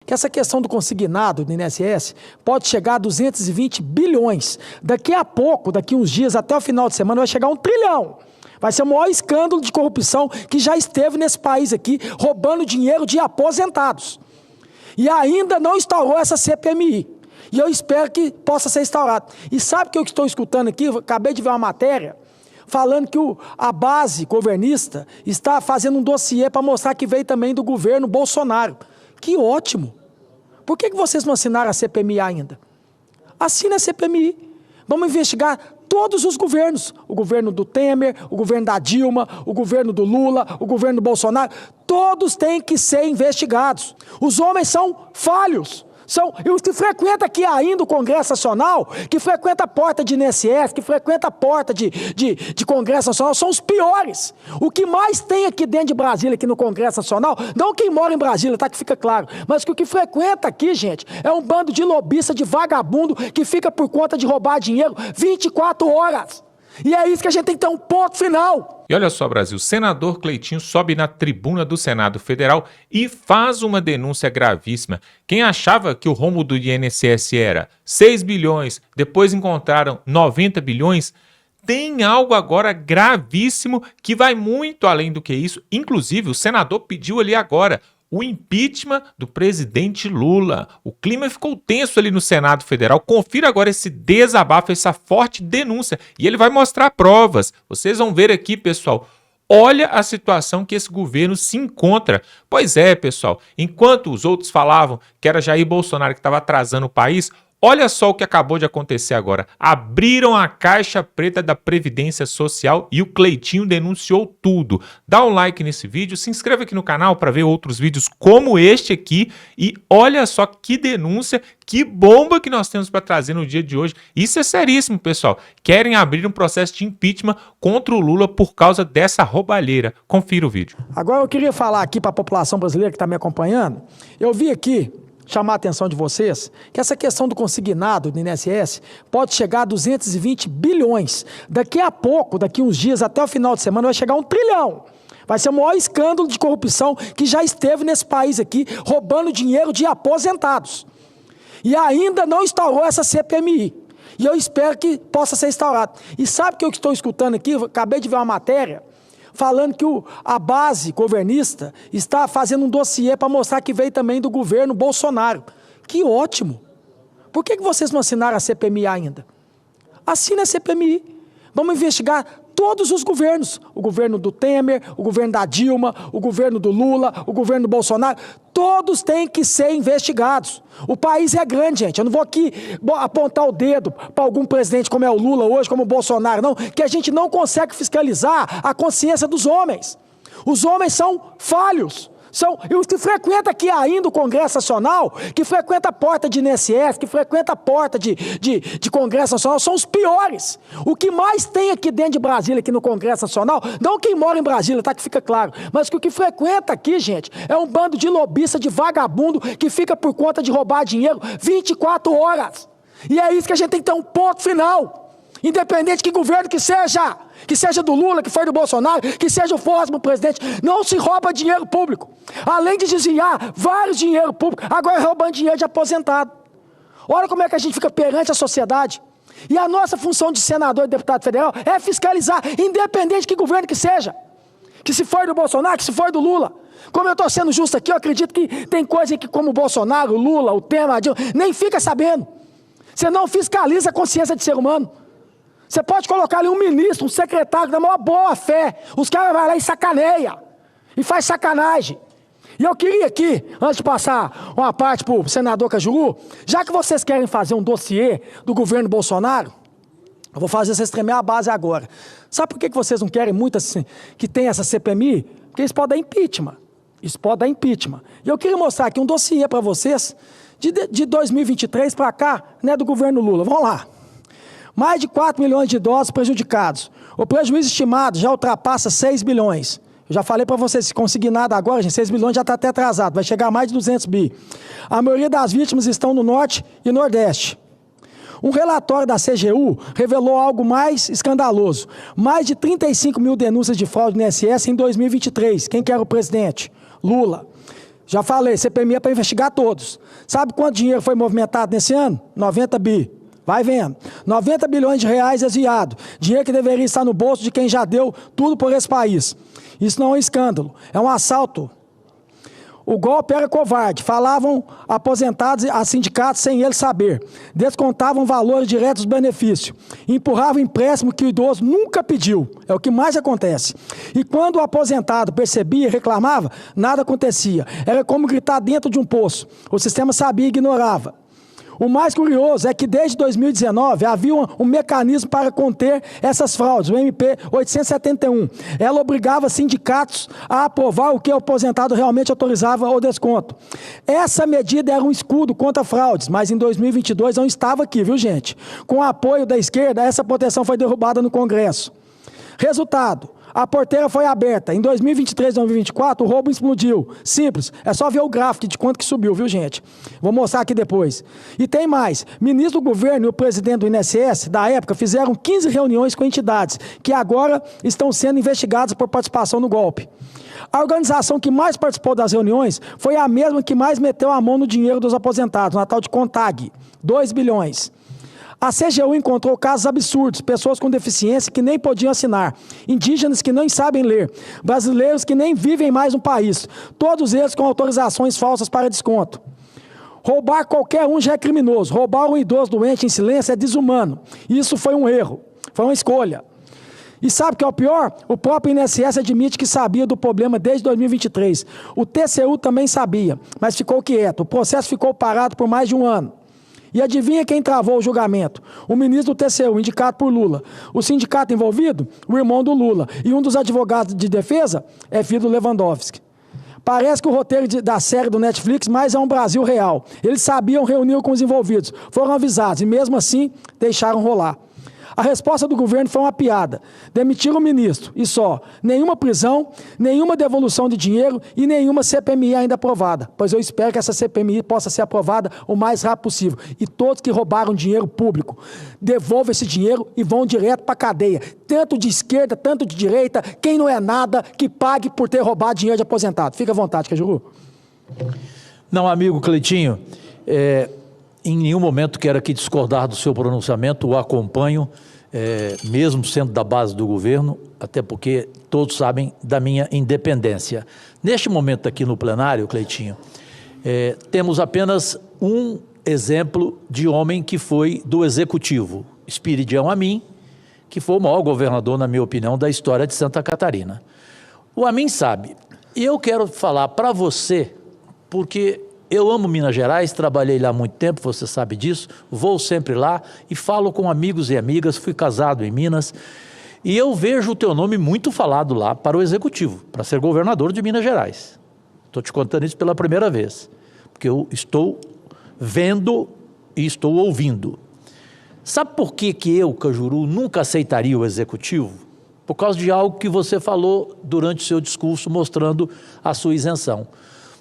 que essa questão do consignado do INSS pode chegar a 220 bilhões. Daqui a pouco, daqui uns dias, até o final de semana, vai chegar a 1 trilhão. Vai ser o maior escândalo de corrupção que já esteve nesse país aqui, roubando dinheiro de aposentados. E ainda não instaurou essa CPMI. E eu espero que possa ser instaurado. E sabe o que eu estou escutando aqui? Eu acabei de ver uma matéria falando que a base governista está fazendo um dossiê para mostrar que veio também do governo Bolsonaro. Que ótimo! Por que vocês não assinaram a CPMI ainda? Assine a CPMI. Vamos investigar todos os governos. O governo do Temer, o governo da Dilma, o governo do Lula, o governo do Bolsonaro. Todos têm que ser investigados. Os homens são falhos. E os que frequentam aqui ainda o Congresso Nacional, que frequenta a porta de INSS, que frequenta a porta de Congresso Nacional, são os piores. O que mais tem aqui dentro de Brasília, aqui no Congresso Nacional, não quem mora em Brasília, tá, que fica claro, mas que o que frequenta aqui, gente, é um bando de lobista, de vagabundo, que fica por conta de roubar dinheiro 24 horas. E é isso que a gente tem que ter um ponto final. E olha só, Brasil, o senador Cleitinho sobe na tribuna do Senado Federal e faz uma denúncia gravíssima. Quem achava que o rombo do INSS era 6 bilhões, depois encontraram 90 bilhões, tem algo agora gravíssimo que vai muito além do que isso. Inclusive, o senador pediu ali agora o impeachment do presidente Lula. O clima ficou tenso ali no Senado Federal. Confira agora esse desabafo, essa forte denúncia. E ele vai mostrar provas. Vocês vão ver aqui, pessoal. Olha a situação que esse governo se encontra. Pois é, pessoal. Enquanto os outros falavam que era Jair Bolsonaro que estava atrasando o país, olha só o que acabou de acontecer agora. Abriram a caixa preta da Previdência Social e o Cleitinho denunciou tudo. Dá um like nesse vídeo, se inscreve aqui no canal para ver outros vídeos como este aqui e olha só que denúncia, que bomba que nós temos para trazer no dia de hoje. Isso é seríssimo, pessoal. Querem abrir um processo de impeachment contra o Lula por causa dessa roubalheira. Confira o vídeo. Agora eu queria falar aqui para a população brasileira que está me acompanhando. Eu vi aqui chamar a atenção de vocês, que essa questão do consignado do INSS pode chegar a 220 bilhões. Daqui a pouco, daqui uns dias, até o final de semana, vai chegar a 1 trilhão. Vai ser o maior escândalo de corrupção que já esteve nesse país aqui, roubando dinheiro de aposentados. E ainda não instaurou essa CPMI. E eu espero que possa ser instaurado. E sabe o que eu estou escutando aqui? Eu acabei de ver uma matéria falando que a base governista está fazendo um dossiê para mostrar que veio também do governo Bolsonaro. Que ótimo! Por que vocês não assinaram a CPMI ainda? Assine a CPMI. Vamos investigar todos os governos. O governo do Temer, o governo da Dilma, o governo do Lula, o governo do Bolsonaro. Todos têm que ser investigados. O país é grande, gente. Eu não vou aqui apontar o dedo para algum presidente como é o Lula hoje, como o Bolsonaro, não. Que a gente não consegue fiscalizar a consciência dos homens. Os homens são falhos. E os que frequentam aqui ainda o Congresso Nacional, que frequenta a porta de INSS, que frequenta a porta de Congresso Nacional, são os piores. O que mais tem aqui dentro de Brasília, aqui no Congresso Nacional, não quem mora em Brasília, tá, que fica claro, mas que o que frequenta aqui, gente, é um bando de lobista, de vagabundo, que fica por conta de roubar dinheiro 24 horas. E é isso que a gente tem que ter um ponto final. Independente de que governo que seja do Lula, que foi do Bolsonaro, que seja o próximo presidente, não se rouba dinheiro público. Além de desviar vários dinheiro público, agora roubando dinheiro de aposentado. Olha como é que a gente fica perante a sociedade. E a nossa função de senador e deputado federal é fiscalizar, independente de que governo que seja. Que se for do Bolsonaro, que se for do Lula. Como eu estou sendo justo aqui, eu acredito que tem coisa que como o Bolsonaro, o Lula, o Temer, a Dilma, nem fica sabendo. Você não fiscaliza a consciência de ser humano. Você pode colocar ali um ministro, um secretário da maior boa fé. Os caras vão lá e sacaneia. E faz sacanagem. E eu queria aqui, antes de passar uma parte para o senador Cajuru, já que vocês querem fazer um dossiê do governo Bolsonaro, eu vou fazer vocês tremer a base agora. Sabe por que vocês não querem muito assim, que tenha essa CPMI? Porque isso pode dar impeachment. Isso pode dar impeachment. E eu queria mostrar aqui um dossiê para vocês de 2023 para cá, né, do governo Lula. Vamos lá. Mais de 4 milhões de idosos prejudicados. O prejuízo estimado já ultrapassa 6 bilhões. Eu já falei para vocês, se conseguir nada agora, gente, 6 bilhões já está até atrasado, vai chegar a mais de 200 bi. A maioria das vítimas estão no Norte e Nordeste. Um relatório da CGU revelou algo mais escandaloso. Mais de 35 mil denúncias de fraude no INSS em 2023. Quem que era o presidente? Lula. Já falei, CPMI é para investigar todos. Sabe quanto dinheiro foi movimentado nesse ano? 90 bi. Vai vendo. 90 bilhões de reais desviado. Dinheiro que deveria estar no bolso de quem já deu tudo por esse país. Isso não é um escândalo, é um assalto. O golpe era covarde. Falavam aposentados a sindicatos sem eles saber. Descontavam valores diretos dos benefícios. Empurravam empréstimo que o idoso nunca pediu. É o que mais acontece. E quando o aposentado percebia e reclamava, nada acontecia. Era como gritar dentro de um poço. O sistema sabia e ignorava. O mais curioso é que desde 2019 havia um mecanismo para conter essas fraudes, o MP 871. Ela obrigava sindicatos a aprovar o que o aposentado realmente autorizava o desconto. Essa medida era um escudo contra fraudes, mas em 2022 não estava aqui, viu, gente? Com o apoio da esquerda, essa proteção foi derrubada no Congresso. Resultado: a porteira foi aberta. Em 2023 e 2024, o roubo explodiu. Simples. É só ver o gráfico de quanto que subiu, viu, gente? Vou mostrar aqui depois. E tem mais. Ministro do governo e o presidente do INSS, da época, fizeram 15 reuniões com entidades que agora estão sendo investigadas por participação no golpe. A organização que mais participou das reuniões foi a mesma que mais meteu a mão no dinheiro dos aposentados, na tal de CONTAG, 2 bilhões. A CGU encontrou casos absurdos, pessoas com deficiência que nem podiam assinar, indígenas que nem sabem ler, brasileiros que nem vivem mais no país, todos eles com autorizações falsas para desconto. Roubar qualquer um já é criminoso, roubar um idoso doente em silêncio é desumano. Isso foi um erro, foi uma escolha. E sabe o que é o pior? O próprio INSS admite que sabia do problema desde 2023. O TCU também sabia, mas ficou quieto. O processo ficou parado por mais de um ano. E adivinha quem travou o julgamento? O ministro do TCU, indicado por Lula. O sindicato envolvido? O irmão do Lula. E um dos advogados de defesa é filho do Lewandowski. Parece que o roteiro da série do Netflix, mas é um Brasil real. Eles sabiam, reuniram com os envolvidos, foram avisados e mesmo assim deixaram rolar. A resposta do governo foi uma piada. Demitiram o ministro e só. Nenhuma prisão, nenhuma devolução de dinheiro e nenhuma CPMI ainda aprovada. Pois eu espero que essa CPMI possa ser aprovada o mais rápido possível. E todos que roubaram dinheiro público, devolvam esse dinheiro e vão direto para a cadeia. Tanto de esquerda, tanto de direita, quem não é nada, que pague por ter roubado dinheiro de aposentado. Fica à vontade, Cajuru. Não, amigo Cleitinho, em nenhum momento quero aqui discordar do seu pronunciamento, o acompanho, mesmo sendo da base do governo, até porque todos sabem da minha independência. Neste momento aqui no plenário, Cleitinho, temos apenas um exemplo de homem que foi do Executivo, Espiridião Amin, que foi o maior governador, na minha opinião, da história de Santa Catarina. O Amin sabe, e eu quero falar para você, porque eu amo Minas Gerais, trabalhei lá há muito tempo, você sabe disso, vou sempre lá e falo com amigos e amigas, fui casado em Minas, e eu vejo o teu nome muito falado lá para o Executivo, para ser governador de Minas Gerais. Estou te contando isso pela primeira vez, porque eu estou vendo e estou ouvindo. Sabe por que eu, Cajuru, nunca aceitaria o Executivo? Por causa de algo que você falou durante o seu discurso, mostrando a sua isenção.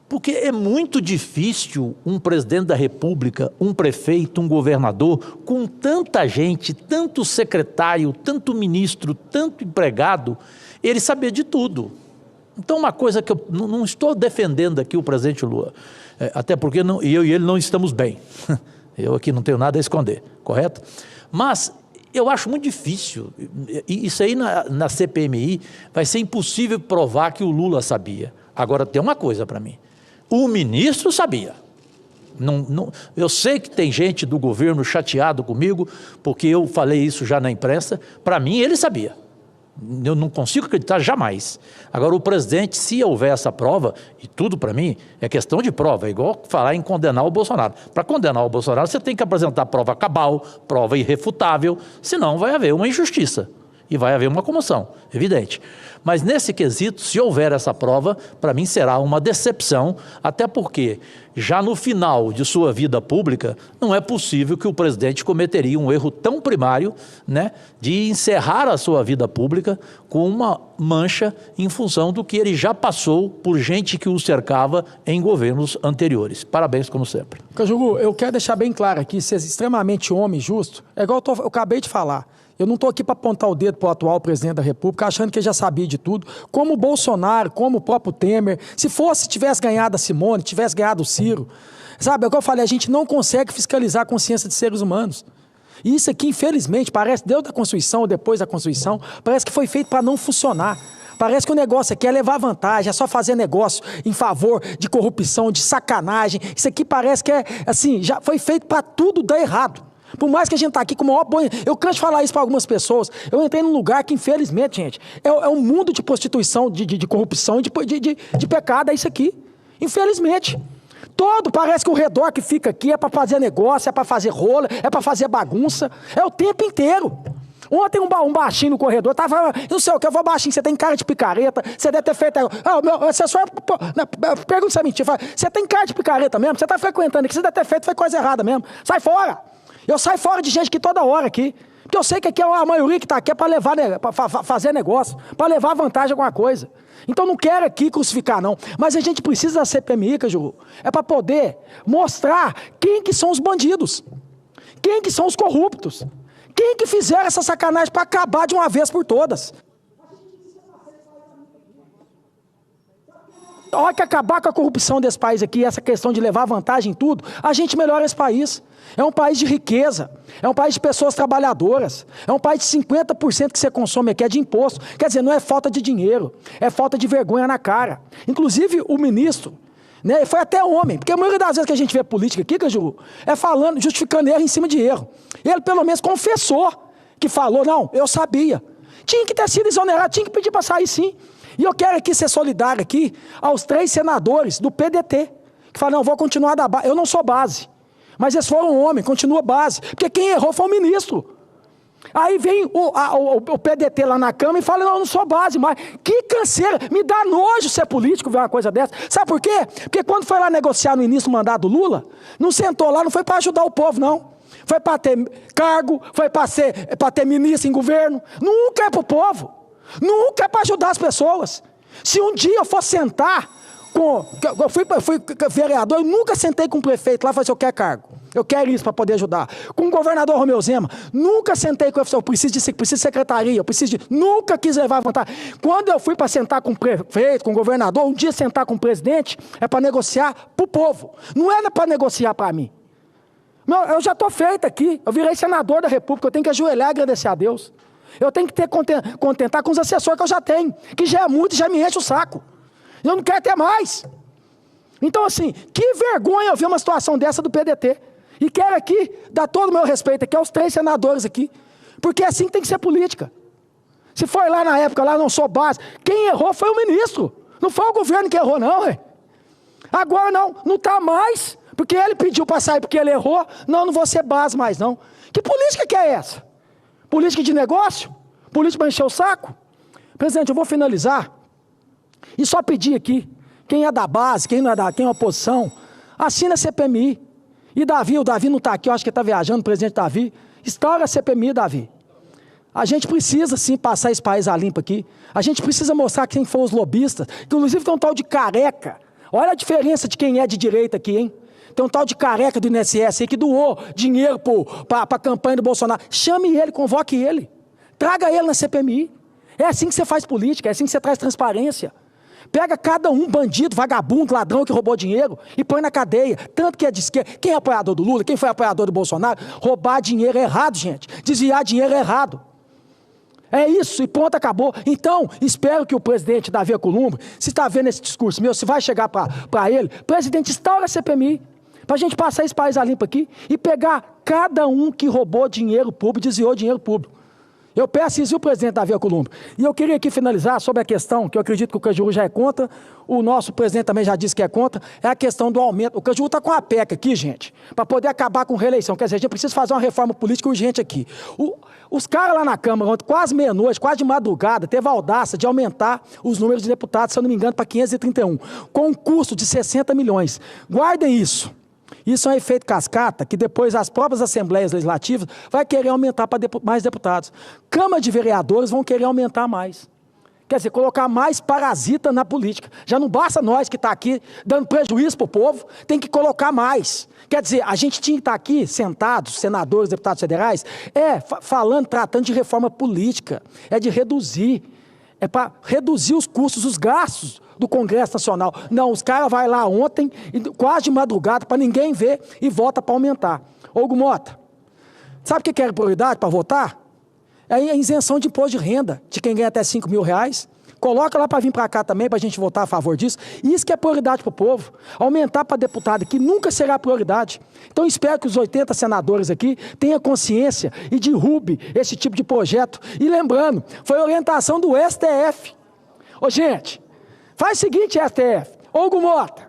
Porque é muito difícil um presidente da República, um prefeito, um governador, com tanta gente, tanto secretário, tanto ministro, tanto empregado, ele saber de tudo. Então, uma coisa que eu não estou defendendo aqui o presidente Lula, até porque eu e ele não estamos bem. Eu aqui não tenho nada a esconder, correto? Mas eu acho muito difícil, e isso aí na CPMI vai ser impossível provar que o Lula sabia. Agora, tem uma coisa para mim. O ministro sabia. Eu sei que tem gente do governo chateado comigo, porque eu falei isso já na imprensa. Para mim, ele sabia. Eu não consigo acreditar jamais. Agora, o presidente, se houver essa prova, e tudo para mim é questão de prova, é igual falar em condenar o Bolsonaro. Para condenar o Bolsonaro, você tem que apresentar prova cabal, prova irrefutável, senão vai haver uma injustiça. E vai haver uma comoção, evidente. Mas nesse quesito, se houver essa prova, para mim será uma decepção, até porque já no final de sua vida pública, não é possível que o presidente cometeria um erro tão primário, né, de encerrar a sua vida pública com uma mancha em função do que ele já passou por gente que o cercava em governos anteriores. Parabéns, como sempre. Cajuru, eu quero deixar bem claro aqui, ser extremamente homem justo, é igual eu acabei de falar. Eu não estou aqui para apontar o dedo para o atual presidente da República, achando que ele já sabia de tudo, como o Bolsonaro, como o próprio Temer. Se tivesse ganhado a Simone, tivesse ganhado o Ciro. Sabe, é o que eu falei, a gente não consegue fiscalizar a consciência de seres humanos. E isso aqui, infelizmente, parece, desde da Constituição ou depois da Constituição, parece que foi feito para não funcionar. Parece que o negócio aqui é levar vantagem, é só fazer negócio em favor de corrupção, de sacanagem. Isso aqui parece que é, assim, já foi feito para tudo dar errado. Por mais que a gente tá aqui com o maior banho, eu canso de falar isso para algumas pessoas. Eu entrei num lugar que, infelizmente, gente, é um mundo de prostituição, de corrupção, de pecado, é isso aqui. Infelizmente. Parece que o redor que fica aqui é para fazer negócio, é para fazer rola, é para fazer bagunça. É o tempo inteiro. Ontem um baixinho no corredor tava, não sei o que, eu vou baixinho, você tem cara de picareta, você deve ter feito... Ah, o meu assessor, pergunta se é mentira, fala, você tem cara de picareta mesmo? Você tá frequentando aqui, você deve ter feito, foi coisa errada mesmo. Sai fora! Eu saio fora de gente aqui toda hora aqui. Porque eu sei que aqui a maioria que está aqui é para levar, fazer negócio, para levar vantagem a alguma coisa. Então não quero aqui crucificar, não. Mas a gente precisa da CPMI, Cajuru, é para poder mostrar quem que são os bandidos, quem que são os corruptos, quem que fizeram essa sacanagem para acabar de uma vez por todas. A hora que acabar com a corrupção desse país aqui, essa questão de levar vantagem em tudo, a gente melhora esse país. É um país de riqueza, é um país de pessoas trabalhadoras, é um país de 50% que você consome aqui é de imposto. Quer dizer, não é falta de dinheiro, é falta de vergonha na cara. Inclusive o ministro, né, foi até homem, porque a maioria das vezes que a gente vê política aqui, Cajuru, é falando, justificando erro em cima de erro. Ele pelo menos confessou que falou, não, eu sabia. Tinha que ter sido exonerado, tinha que pedir para sair sim. E eu quero aqui ser solidário aqui aos 3 senadores do PDT, que falam, não, vou continuar da base. Eu não sou base, mas eles foram homem, continua base, porque quem errou foi o ministro. Aí vem o PDT lá na Câmara e fala, não, eu não sou base, mas que canseira, me dá nojo ser político ver uma coisa dessa. Sabe por quê? Porque quando foi lá negociar no início do mandato do Lula, não sentou lá, não foi para ajudar o povo, não. Foi para ter cargo, foi para ter ministro em governo, nunca é para o povo. Nunca é para ajudar as pessoas. Se um dia eu for sentar eu fui vereador, eu nunca sentei com o prefeito lá e falei assim, eu quero cargo, eu quero isso para poder ajudar. Com o governador Romeu Zema, nunca sentei com ele, eu preciso de secretaria, nunca quis levar vantagem. Quando eu fui para sentar com o prefeito, com o governador, um dia sentar com o presidente, é para negociar para o povo, não é para negociar para mim. Eu já estou feito aqui, eu virei senador da República, eu tenho que ajoelhar e agradecer a Deus. Eu tenho que contentar com os assessores que eu já tenho, que já é muito e já me enche o saco. Eu não quero ter mais. Então, assim, que vergonha eu ver uma situação dessa do PDT. E quero aqui dar todo o meu respeito aqui aos 3 senadores aqui, porque é assim que tem que ser política. Se foi lá na época, lá não sou base, quem errou foi o ministro. Não foi o governo que errou, não, ué. Agora não está mais, porque ele pediu para sair porque ele errou. Não vou ser base mais, não. Que política que é essa? Política de negócio? Política para encher o saco? Presidente, eu vou finalizar e só pedir aqui, quem é da base, quem não é quem é oposição, assina a CPMI. E o Davi não está aqui, eu acho que ele está viajando, o presidente Davi, instaura a CPMI, Davi. A gente precisa sim passar esse país a limpo aqui. A gente precisa mostrar quem foram os lobistas. Inclusive tem um tal de Careca. Olha a diferença de quem é de direita aqui, hein? Tem um tal de Careca do INSS aí que doou dinheiro para a campanha do Bolsonaro. Chame ele, convoque ele. Traga ele na CPMI. É assim que você faz política, é assim que você traz transparência. Pega cada um bandido, vagabundo, ladrão que roubou dinheiro e põe na cadeia. Tanto que é de esquerda. Quem é apoiador do Lula, quem foi apoiador do Bolsonaro, roubar dinheiro é errado, gente. Desviar dinheiro é errado. É isso, e pronto, acabou. Então, espero que o presidente Davi Alcolumbre, se está vendo esse discurso meu, se vai chegar para ele, presidente, instaura a CPMI, para a gente passar esse país a limpo aqui e pegar cada um que roubou dinheiro público, desviou dinheiro público. Eu peço isso, e o presidente Davi Alcolumbre. E eu queria aqui finalizar sobre a questão, que eu acredito que o Cajuru já é contra, o nosso presidente também já disse que é contra, é a questão do aumento. O Cajuru está com a PEC aqui, gente, para poder acabar com reeleição. Quer dizer, a gente precisa fazer uma reforma política urgente aqui. Os caras lá na Câmara, ontem, quase meia-noite, quase de madrugada, teve a audácia de aumentar os números de deputados, se eu não me engano, para 531, com um custo de 60 milhões. Guardem isso. Isso é um efeito cascata, que depois as próprias assembleias legislativas vão querer aumentar para mais deputados. Câmara de vereadores vão querer aumentar mais. Quer dizer, colocar mais parasita na política. Já não basta nós que está aqui dando prejuízo para o povo, tem que colocar mais. Quer dizer, a gente tinha que estar aqui sentados, senadores, deputados federais, falando, tratando de reforma política, de reduzir, para reduzir os custos, os gastos do Congresso Nacional. Não, os caras vão lá ontem, quase de madrugada, para ninguém ver, e vota para aumentar. Ô, Hugo Mota, sabe o que era prioridade para votar? É a isenção de imposto de renda de quem ganha até R$5.000. Coloca lá para vir para cá também, para a gente votar a favor disso. Isso que é prioridade para o povo. Aumentar para deputado aqui nunca será prioridade. Então espero que os 80 senadores aqui tenham consciência e derrube esse tipo de projeto. E lembrando, foi orientação do STF. Ô gente, faz o seguinte, STF. Ô Hugo Mota,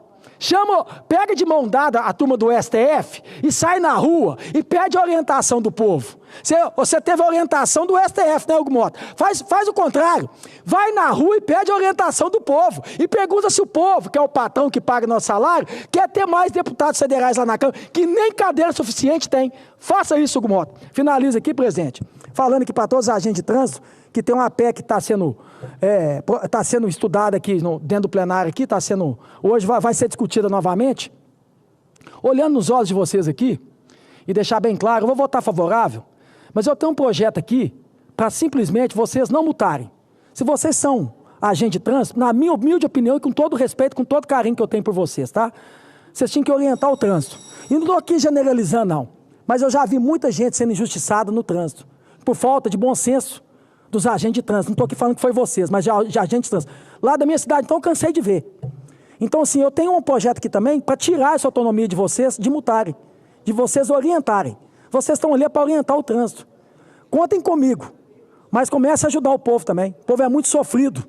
pega de mão dada a turma do STF e sai na rua e pede a orientação do povo. Você teve a orientação do STF, né, Hugo Mota? Faz o contrário. Vai na rua e pede a orientação do povo. E pergunta se o povo, que é o patrão que paga nosso salário, quer ter mais deputados federais lá na Câmara, que nem cadeira suficiente tem. Faça isso, Hugo Mota. Finaliza aqui, presidente. Falando aqui para todos os agentes de trânsito, que tem uma PEC que está sendo estudada aqui dentro do plenário aqui, hoje vai ser discutida novamente. Olhando nos olhos de vocês aqui, e deixar bem claro, eu vou votar favorável, mas eu tenho um projeto aqui para simplesmente vocês não multarem. Se vocês são agente de trânsito, na minha humilde opinião e com todo respeito, com todo carinho que eu tenho por vocês, tá? Vocês tinham que orientar o trânsito. E não estou aqui generalizando, não. Mas eu já vi muita gente sendo injustiçada no trânsito, por falta de bom senso dos agentes de trânsito. Não estou aqui falando que foi vocês, mas de agentes de trânsito. Lá da minha cidade, então eu cansei de ver. Então, assim, eu tenho um projeto aqui também para tirar essa autonomia de vocês de multarem, de vocês orientarem. Vocês estão ali para orientar o trânsito. Contem comigo, mas comece a ajudar o povo também. O povo é muito sofrido.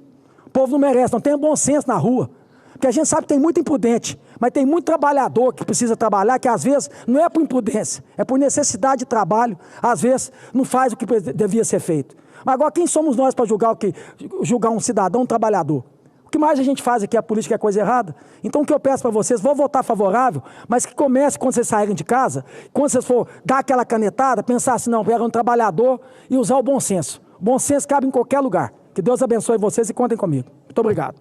O povo não merece, não tem bom senso na rua. Porque a gente sabe que tem muito imprudente, mas tem muito trabalhador que precisa trabalhar, que às vezes não é por imprudência, é por necessidade de trabalho. Às vezes não faz o que devia ser feito. Mas agora quem somos nós para julgar um cidadão, um trabalhador? O que mais a gente faz aqui, a política é coisa errada? Então o que eu peço para vocês, vou votar favorável, mas que comece quando vocês saírem de casa, quando vocês for dar aquela canetada, pensar assim, não, pega um trabalhador e usar o bom senso. O bom senso cabe em qualquer lugar. Que Deus abençoe vocês e contem comigo. Muito obrigado.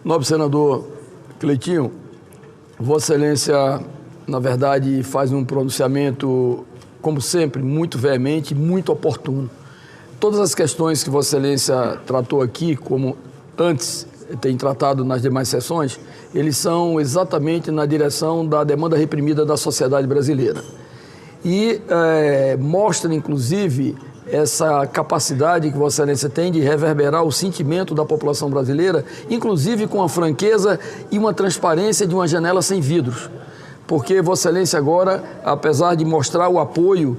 Nobre senador Cleitinho, Vossa Excelência, na verdade, faz um pronunciamento, como sempre, muito veemente, muito oportuno. Todas as questões que Vossa Excelência tratou aqui, como antes tem tratado nas demais sessões, eles são exatamente na direção da demanda reprimida da sociedade brasileira. E mostra, inclusive, essa capacidade que Vossa Excelência tem de reverberar o sentimento da população brasileira, inclusive com a franqueza e uma transparência de uma janela sem vidros. Porque Vossa Excelência agora, apesar de mostrar o apoio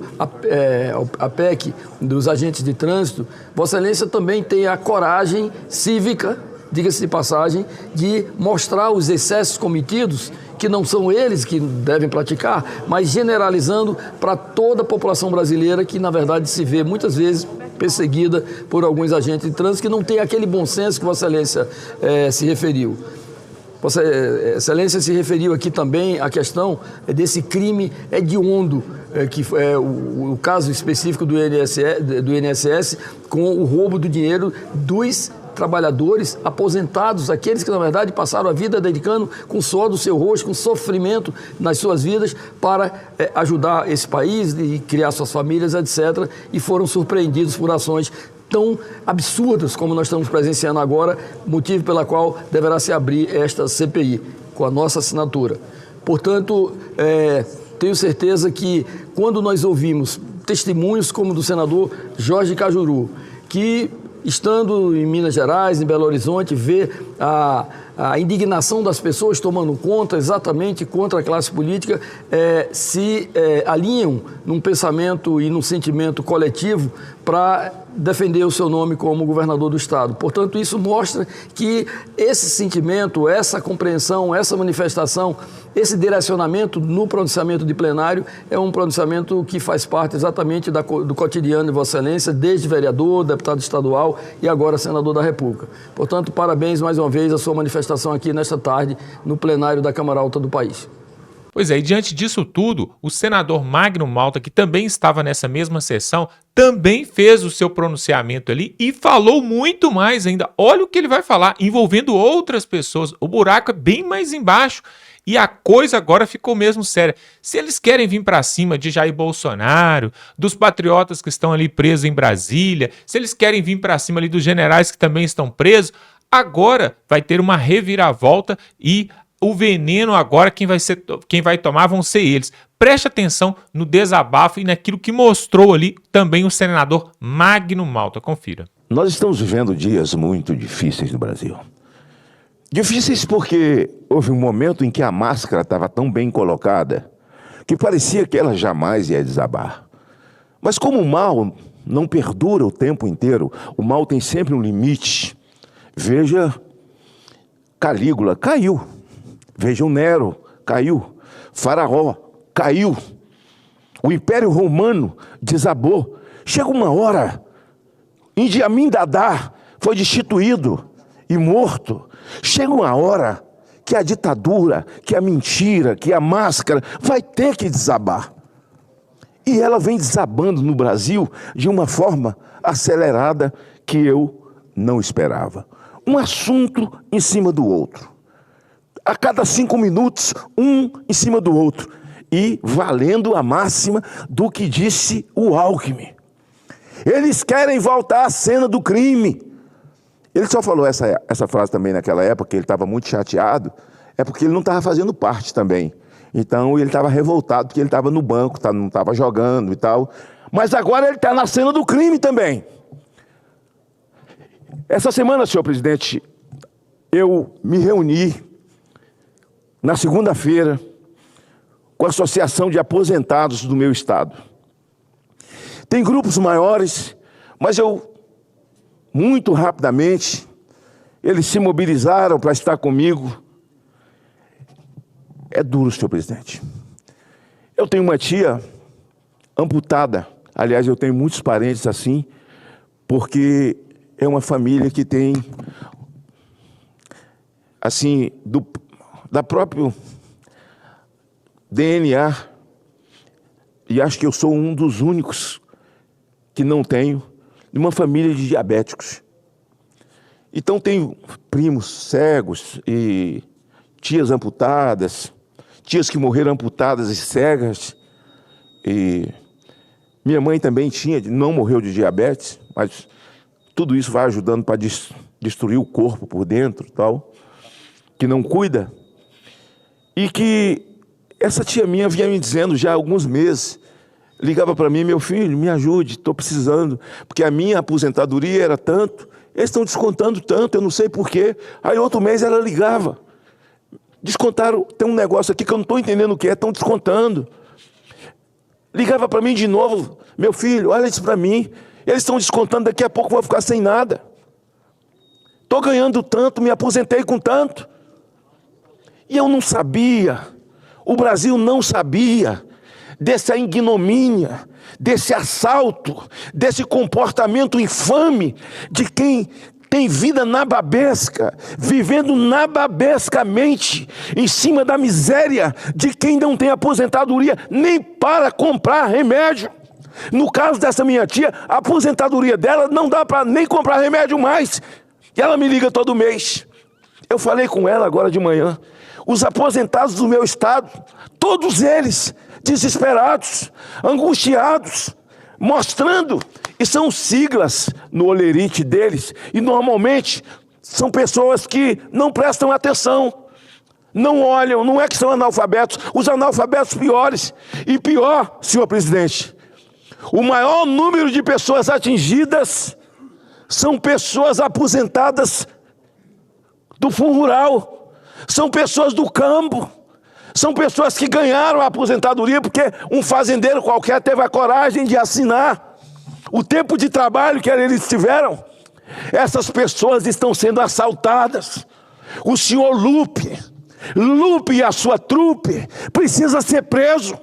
à PEC dos agentes de trânsito, Vossa Excelência também tem a coragem cívica, diga-se de passagem, de mostrar os excessos cometidos, que não são eles que devem praticar, mas generalizando para toda a população brasileira que, na verdade, se vê muitas vezes perseguida por alguns agentes de trânsito que não tem aquele bom senso que Vossa Excelência se referiu. Vossa Excelência se referiu aqui também à questão desse crime hediondo, que é o caso específico do INSS com o roubo do dinheiro dos trabalhadores aposentados, aqueles que, na verdade, passaram a vida dedicando com suor do seu rosto, com sofrimento nas suas vidas para ajudar esse país e criar suas famílias, etc. E foram surpreendidos por ações tão absurdas como nós estamos presenciando agora, motivo pela qual deverá se abrir esta CPI, com a nossa assinatura. Portanto, tenho certeza que quando nós ouvimos testemunhos como o do senador Jorge Cajuru, que estando em Minas Gerais, em Belo Horizonte, vê a indignação das pessoas tomando conta, exatamente contra a classe política, se alinham num pensamento e num sentimento coletivo para defender o seu nome como governador do Estado. Portanto, isso mostra que esse sentimento, essa compreensão, essa manifestação, esse direcionamento no pronunciamento de plenário é um pronunciamento que faz parte exatamente do cotidiano de Vossa Excelência, desde vereador, deputado estadual e agora senador da República. Portanto, parabéns mais uma vez à sua manifestação aqui nesta tarde no plenário da Câmara Alta do país. Pois é, e diante disso tudo, o senador Magno Malta, que também estava nessa mesma sessão, também fez o seu pronunciamento ali e falou muito mais ainda. Olha o que ele vai falar, envolvendo outras pessoas. O buraco é bem mais embaixo. E a coisa agora ficou mesmo séria. Se eles querem vir para cima de Jair Bolsonaro, dos patriotas que estão ali presos em Brasília, se eles querem vir para cima ali dos generais que também estão presos, agora vai ter uma reviravolta e o veneno agora quem vai tomar vão ser eles. Preste atenção no desabafo e naquilo que mostrou ali também o senador Magno Malta. Confira. Nós estamos vivendo dias muito difíceis no Brasil. Difíceis porque houve um momento em que a máscara estava tão bem colocada que parecia que ela jamais ia desabar. Mas como o mal não perdura o tempo inteiro, o mal tem sempre um limite. Veja, Calígula caiu. Veja o Nero, caiu. Faraó, caiu. O Império Romano desabou. Chega uma hora, Idi Amin Dada foi destituído e morto. Chega uma hora que a ditadura, que a mentira, que a máscara vai ter que desabar. E ela vem desabando no Brasil de uma forma acelerada que eu não esperava. Um assunto em cima do outro. A cada 5 minutos, um em cima do outro. E valendo a máxima do que disse o Alckmin. Eles querem voltar à cena do crime. Ele só falou essa frase também naquela época, que ele estava muito chateado, é porque ele não estava fazendo parte também. Então ele estava revoltado porque ele estava no banco, não estava jogando e tal. Mas agora ele está na cena do crime também. Essa semana, senhor presidente, eu me reuni na segunda-feira com a Associação de Aposentados do meu estado. Tem grupos maiores, mas muito rapidamente, eles se mobilizaram para estar comigo. É duro, senhor presidente. Eu tenho uma tia amputada. Aliás, eu tenho muitos parentes assim, porque é uma família que tem, assim, da próprio DNA, e acho que eu sou um dos únicos que não tenho, de uma família de diabéticos. Então tenho primos cegos e tias amputadas, tias que morreram amputadas e cegas. E minha mãe também não morreu de diabetes, mas tudo isso vai ajudando para destruir o corpo por dentro, tal, que não cuida. E que essa tia minha vinha me dizendo já há alguns meses, ligava para mim: meu filho, me ajude, estou precisando, porque a minha aposentadoria era tanto, eles estão descontando tanto, eu não sei porquê. Aí outro mês ela ligava: descontaram, tem um negócio aqui que eu não estou entendendo o que é, estão descontando. Ligava para mim de novo: meu filho, olha isso para mim, eles estão descontando, daqui a pouco eu vou ficar sem nada. Estou ganhando tanto, me aposentei com tanto. E eu não sabia, o Brasil não sabia dessa ignomínia, desse assalto, desse comportamento infame de quem tem vida nababesca, vivendo nababescamente em cima da miséria de quem não tem aposentadoria nem para comprar remédio. No caso dessa minha tia, a aposentadoria dela não dá para nem comprar remédio mais. E ela me liga todo mês. Eu falei com ela agora de manhã. Os aposentados do meu estado, todos eles desesperados, angustiados, mostrando, e são siglas no olerite deles, e normalmente são pessoas que não prestam atenção, não olham, não é que são analfabetos, os analfabetos piores. E pior, senhor presidente, o maior número de pessoas atingidas são pessoas aposentadas do fundo rural, são pessoas do campo, são pessoas que ganharam a aposentadoria porque um fazendeiro qualquer teve a coragem de assinar o tempo de trabalho que eles tiveram. Essas pessoas estão sendo assaltadas. O senhor Lupe e a sua trupe precisa ser preso.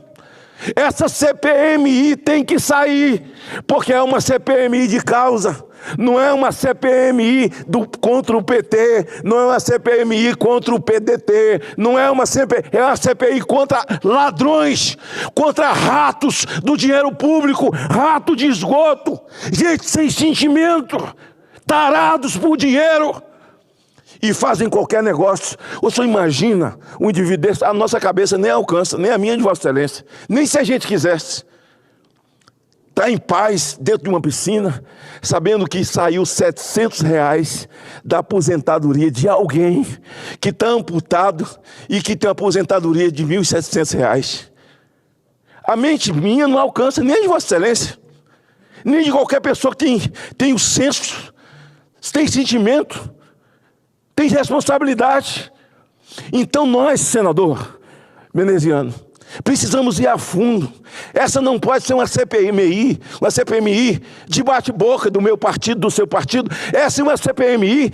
Essa CPMI tem que sair, porque é uma CPMI de causa. Não é uma CPMI contra o PT, não é uma CPMI contra o PDT, não é uma CPI, é uma CPI contra ladrões, contra ratos do dinheiro público, rato de esgoto, gente sem sentimento, tarados por dinheiro e fazem qualquer negócio. O senhor imagina um indivíduo desse? A nossa cabeça nem alcança, nem a minha de Vossa Excelência, nem se a gente quisesse. Está em paz dentro de uma piscina, sabendo que saiu R$700 da aposentadoria de alguém que está amputado e que tem uma aposentadoria de R$1.700. A mente minha não alcança nem a de Vossa Excelência, nem de qualquer pessoa que tem o senso, tem sentimento, tem responsabilidade. Então nós, senador veneziano, precisamos ir a fundo. Essa não pode ser uma CPMI de bate-boca do meu partido, do seu partido. Essa é uma CPMI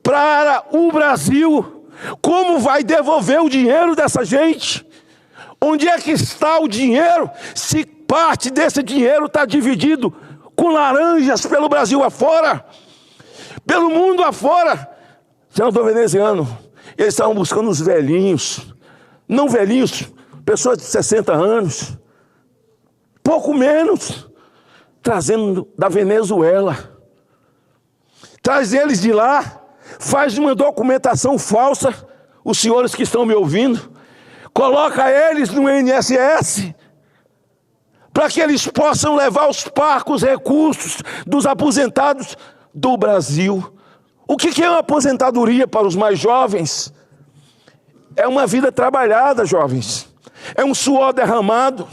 para o Brasil. Como vai devolver o dinheiro dessa gente? Onde é que está o dinheiro? Se parte desse dinheiro está dividido com laranjas pelo Brasil afora, pelo mundo afora. Senador veneziano, eles estavam buscando os velhinhos, não velhinhos, pessoas de 60 anos, pouco menos, trazendo da Venezuela. Traz eles de lá, faz uma documentação falsa, os senhores que estão me ouvindo, coloca eles no INSS, para que eles possam levar os parcos recursos dos aposentados do Brasil. O que é uma aposentadoria para os mais jovens? É uma vida trabalhada, jovens. É um suor derramado,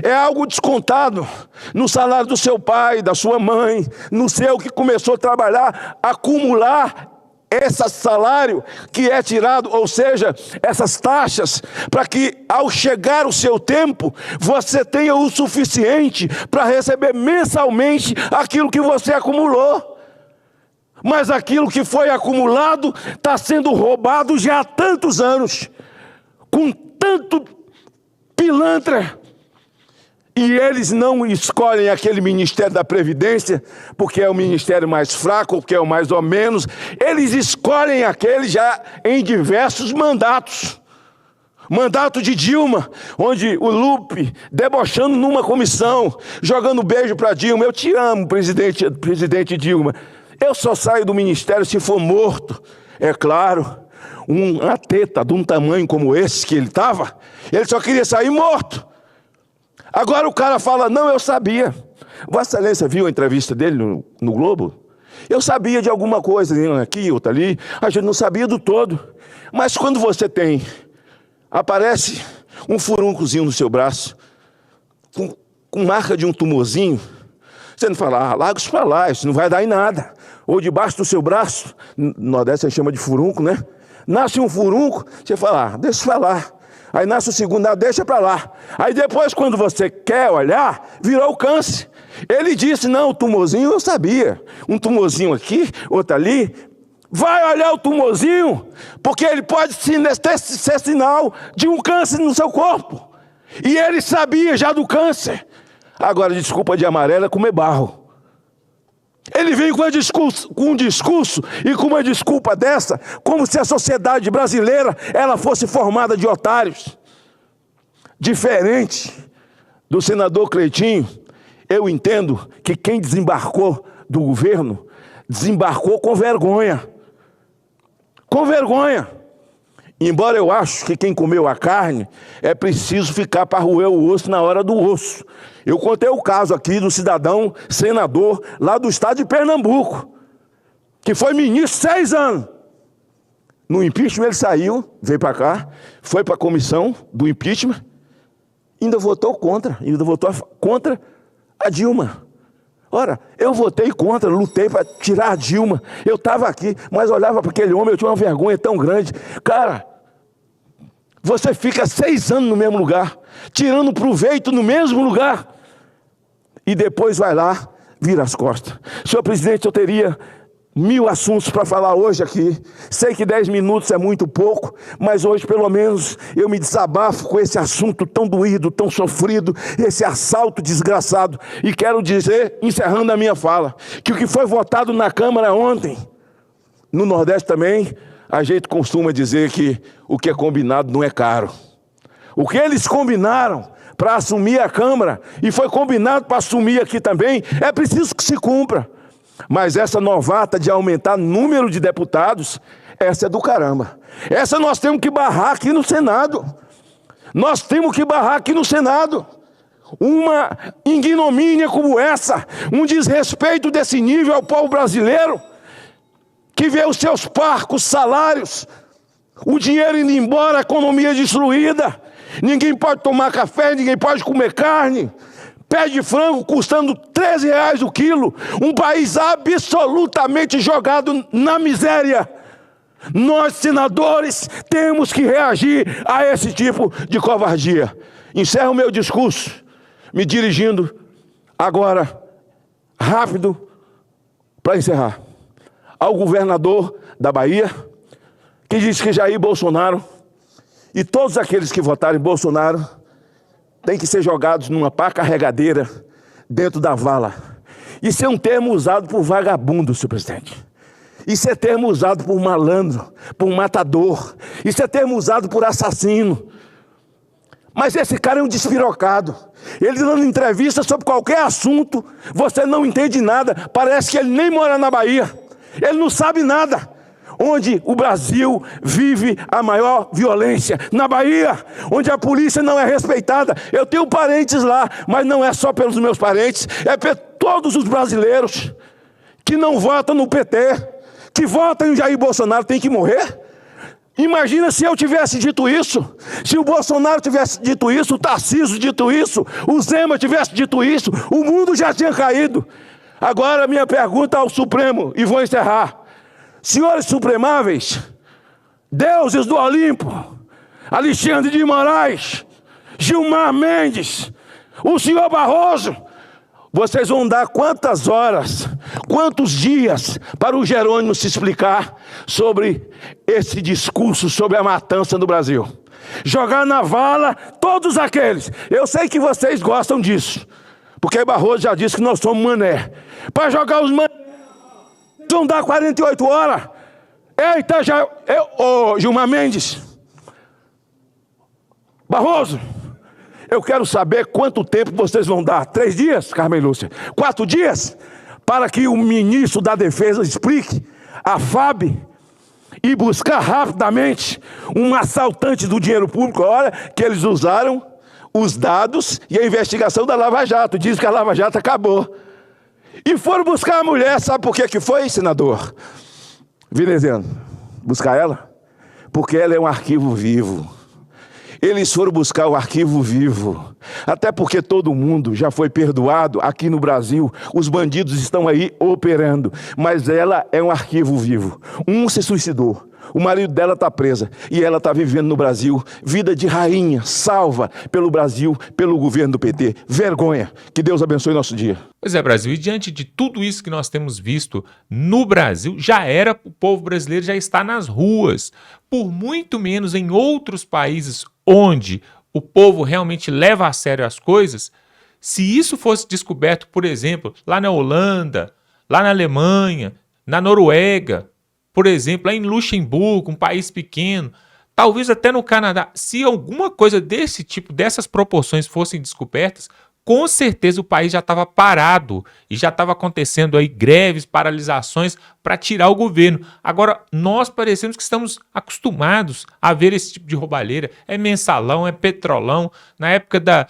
é algo descontado no salário do seu pai, da sua mãe, no seu que começou a trabalhar, acumular esse salário que é tirado, ou seja, essas taxas, para que ao chegar o seu tempo, você tenha o suficiente para receber mensalmente aquilo que você acumulou. Mas aquilo que foi acumulado está sendo roubado já há tantos anos, com tanto pilantra, e eles não escolhem aquele Ministério da Previdência, porque é o ministério mais fraco, porque é o mais ou menos, eles escolhem aquele já em diversos mandatos. Mandato de Dilma, onde o Lupe, debochando numa comissão, jogando beijo para Dilma, eu te amo, presidente Dilma, eu só saio do ministério se for morto. É claro, uma teta de um tamanho como esse que ele estava, ele só queria sair morto. Agora o cara fala, não, eu sabia. Vossa Excelência viu a entrevista dele no Globo? Eu sabia de alguma coisa, aqui, outra ali, a gente não sabia do todo. Mas quando você aparece um furúncozinho no seu braço, com marca de um tumorzinho, você não fala, larga isso para lá, isso não vai dar em nada. Ou debaixo do seu braço, no Nordeste a gente chama de furúnco, né? Nasce um furúnco, você fala, deixa eu falar. Aí nasce o segundo, deixa para lá. Aí depois, quando você quer olhar, virou o câncer. Ele disse, não, o tumorzinho eu sabia. Um tumorzinho aqui, outro ali. Vai olhar o tumorzinho, porque ele pode ser sinal de um câncer no seu corpo. E ele sabia já do câncer. Agora, desculpa de amarela, comer barro. Ele vem com um discurso e com uma desculpa dessa, como se a sociedade brasileira ela fosse formada de otários. Diferente do senador Cleitinho, eu entendo que quem desembarcou do governo, desembarcou com vergonha. Com vergonha. Embora eu acho que quem comeu a carne é preciso ficar para roer o osso na hora do osso. Eu contei o caso aqui do cidadão senador lá do estado de Pernambuco, que foi ministro 6 anos. No impeachment ele saiu, veio para cá, foi para a comissão do impeachment, ainda votou contra a Dilma. Ora, eu votei contra, lutei para tirar a Dilma. Eu estava aqui, mas olhava para aquele homem, eu tinha uma vergonha tão grande. Cara, você fica 6 anos no mesmo lugar, tirando proveito no mesmo lugar, e depois vai lá, vira as costas. Senhor presidente, eu teria 1000 assuntos para falar hoje aqui. Sei que 10 minutos é muito pouco, mas hoje pelo menos eu me desabafo com esse assunto tão doído, tão sofrido, esse assalto desgraçado. E quero dizer, encerrando a minha fala, que o que foi votado na Câmara ontem, no Nordeste também, a gente costuma dizer que o que é combinado não é caro. O que eles combinaram para assumir a Câmara, e foi combinado para assumir aqui também, é preciso que se cumpra. Mas essa novata de aumentar o número de deputados, essa é do caramba. Essa nós temos que barrar aqui no Senado. Nós temos que barrar aqui no Senado. Uma ignomínia como essa, um desrespeito desse nível ao povo brasileiro, que vê os seus parcos salários, o dinheiro indo embora, a economia destruída. Ninguém pode tomar café, ninguém pode comer carne. Pé de frango custando R$13 o quilo. Um país absolutamente jogado na miséria. Nós, senadores, temos que reagir a esse tipo de covardia. Encerro o meu discurso me dirigindo agora, rápido, para encerrar, ao governador da Bahia, que diz que Jair Bolsonaro e todos aqueles que votarem Bolsonaro têm que ser jogados numa pá carregadeira dentro da vala. Isso é um termo usado por vagabundo, senhor presidente. Isso é termo usado por malandro, por matador. Isso é termo usado por assassino. Mas esse cara é um despirocado. Ele dando entrevista sobre qualquer assunto, você não entende nada. Parece que ele nem mora na Bahia. Ele não sabe nada. Onde o Brasil vive a maior violência, na Bahia, onde a polícia não é respeitada. Eu tenho parentes lá, mas não é só pelos meus parentes, é por todos os brasileiros que não votam no PT, que votam em Jair Bolsonaro, tem que morrer. Imagina se eu tivesse dito isso, se o Bolsonaro tivesse dito isso, o Tarcísio dito isso, o Zema tivesse dito isso, o mundo já tinha caído. Agora minha pergunta ao Supremo, e vou encerrar. Senhores supremáveis, deuses do Olimpo, Alexandre de Moraes, Gilmar Mendes, o senhor Barroso, vocês vão dar quantas horas, quantos dias para o Jerônimo se explicar sobre esse discurso sobre a matança no Brasil? Jogar na vala todos aqueles. Eu sei que vocês gostam disso, porque Barroso já disse que nós somos mané. Para jogar os mané, vão dar 48 horas. Eita, Gilmar Mendes, Barroso, eu quero saber quanto tempo vocês vão dar. 3 dias, Carmen Lúcia? 4 dias? Para que o ministro da Defesa explique a FAB e buscar rapidamente um assaltante do dinheiro público. Olha que eles usaram os dados e a investigação da Lava Jato. Diz que a Lava Jato acabou. E foram buscar a mulher, sabe por que foi, senador veneziano? Buscar ela? Porque ela é um arquivo vivo. Eles foram buscar o arquivo vivo. Até porque todo mundo já foi perdoado aqui no Brasil. Os bandidos estão aí operando. Mas ela é um arquivo vivo. Um se suicidou. O marido dela está presa. E ela está vivendo no Brasil. Vida de rainha, salva pelo Brasil, pelo governo do PT. Vergonha. Que Deus abençoe nosso dia. Pois é, Brasil, e diante de tudo isso que nós temos visto no Brasil, já era o povo brasileiro já está nas ruas. Por muito menos em outros países onde o povo realmente leva a sério as coisas, se isso fosse descoberto, por exemplo, lá na Holanda, lá na Alemanha, na Noruega, por exemplo, lá em Luxemburgo, um país pequeno, talvez até no Canadá, se alguma coisa desse tipo, dessas proporções fossem descobertas, com certeza o país já estava parado e já estava acontecendo aí greves, paralisações para tirar o governo. Agora, nós parecemos que estamos acostumados a ver esse tipo de roubalheira. É mensalão, é petrolão. Na época da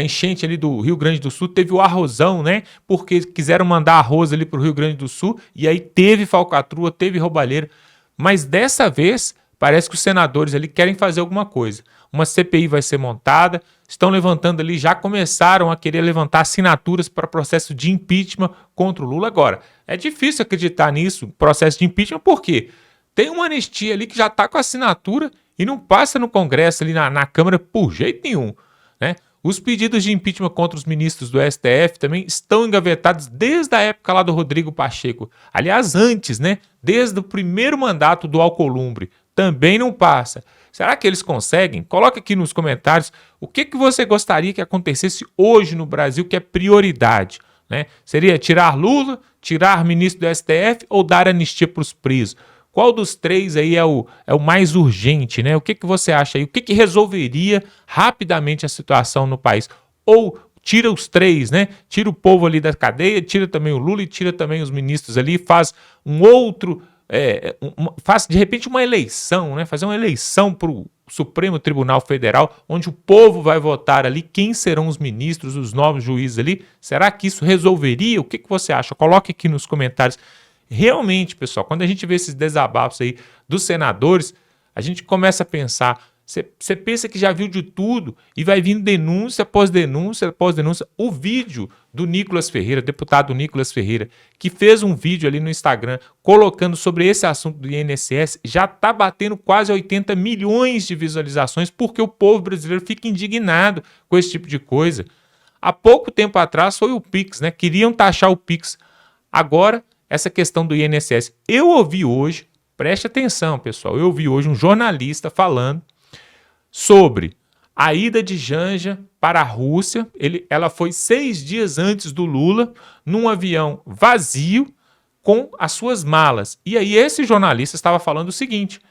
enchente ali do Rio Grande do Sul, teve o arrozão, né? Porque quiseram mandar arroz ali para o Rio Grande do Sul e aí teve falcatrua, teve roubalheira. Mas dessa vez, parece que os senadores ali querem fazer alguma coisa. Uma CPI vai ser montada, estão levantando ali, já começaram a querer levantar assinaturas para processo de impeachment contra o Lula. Agora, é difícil acreditar nisso, processo de impeachment, por quê? Tem uma anistia ali que já está com assinatura e não passa no Congresso, ali na Câmara, por jeito nenhum, né? Os pedidos de impeachment contra os ministros do STF também estão engavetados desde a época lá do Rodrigo Pacheco. Aliás, antes, né? Desde o primeiro mandato do Alcolumbre. Também não passa. Será que eles conseguem? Coloca aqui nos comentários o que você gostaria que acontecesse hoje no Brasil, que é prioridade, né? Seria tirar Lula, tirar ministro do STF ou dar anistia para os presos? Qual dos três aí é o mais urgente, né? O que você acha aí? O que resolveria rapidamente a situação no país? Ou tira os três, né? Tira o povo ali da cadeia, tira também o Lula e tira também os ministros ali, faz um outro, faz de repente uma eleição, né? Fazer uma eleição para o Supremo Tribunal Federal, onde o povo vai votar ali quem serão os ministros, os novos juízes ali. Será que isso resolveria? O que você acha? Coloque aqui nos comentários. Realmente, pessoal, quando a gente vê esses desabafos aí dos senadores, a gente começa a pensar, você pensa que já viu de tudo e vai vindo denúncia após denúncia após denúncia. O vídeo do Nicolas Ferreira, deputado Nicolas Ferreira, que fez um vídeo ali no Instagram colocando sobre esse assunto do INSS, já está batendo quase 80 milhões de visualizações porque o povo brasileiro fica indignado com esse tipo de coisa. Há pouco tempo atrás foi o Pix, né? Queriam taxar o Pix. Agora, essa questão do INSS. Eu ouvi hoje, preste atenção, pessoal, eu ouvi hoje um jornalista falando sobre a ida de Janja para a Rússia. Ela foi 6 dias antes do Lula, num avião vazio, com as suas malas. E aí esse jornalista estava falando o seguinte,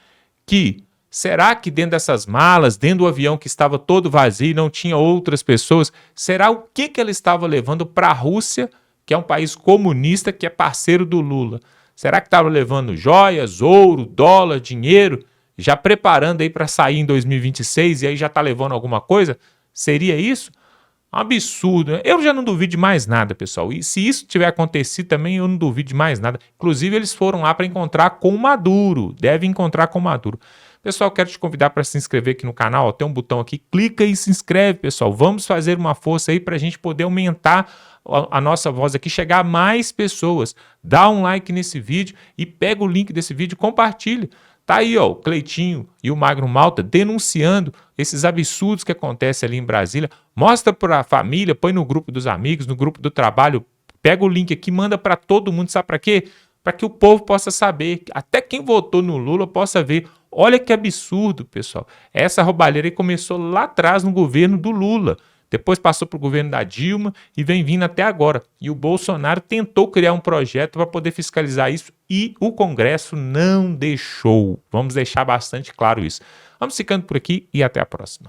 que será que dentro dessas malas, dentro do avião que estava todo vazio, não tinha outras pessoas, será o que ela estava levando para a Rússia, que é um país comunista, que é parceiro do Lula? Será que estava levando joias, ouro, dólar, dinheiro, já preparando aí para sair em 2026 e aí já está levando alguma coisa? Seria isso? Um absurdo, né? Eu já não duvido de mais nada, pessoal. E se isso tiver acontecido também, eu não duvido de mais nada. Inclusive, eles foram lá para encontrar com o Maduro. Devem encontrar com o Maduro. Pessoal, quero te convidar para se inscrever aqui no canal. Ó, tem um botão aqui, clica e se inscreve, pessoal. Vamos fazer uma força aí para a gente poder aumentar a nossa voz aqui, chegar a mais pessoas. Dá um like nesse vídeo e pega o link desse vídeo e compartilha. Tá aí, ó, o Cleitinho e o Magno Malta denunciando esses absurdos que acontecem ali em Brasília. Mostra para a família, põe no grupo dos amigos, no grupo do trabalho. Pega o link aqui, manda para todo mundo. Sabe para quê? Para que o povo possa saber, até quem votou no Lula possa ver. Olha que absurdo, pessoal. Essa roubalheira aí começou lá atrás no governo do Lula. Depois passou para o governo da Dilma e vem vindo até agora. E o Bolsonaro tentou criar um projeto para poder fiscalizar isso e o Congresso não deixou. Vamos deixar bastante claro isso. Vamos ficando por aqui e até a próxima.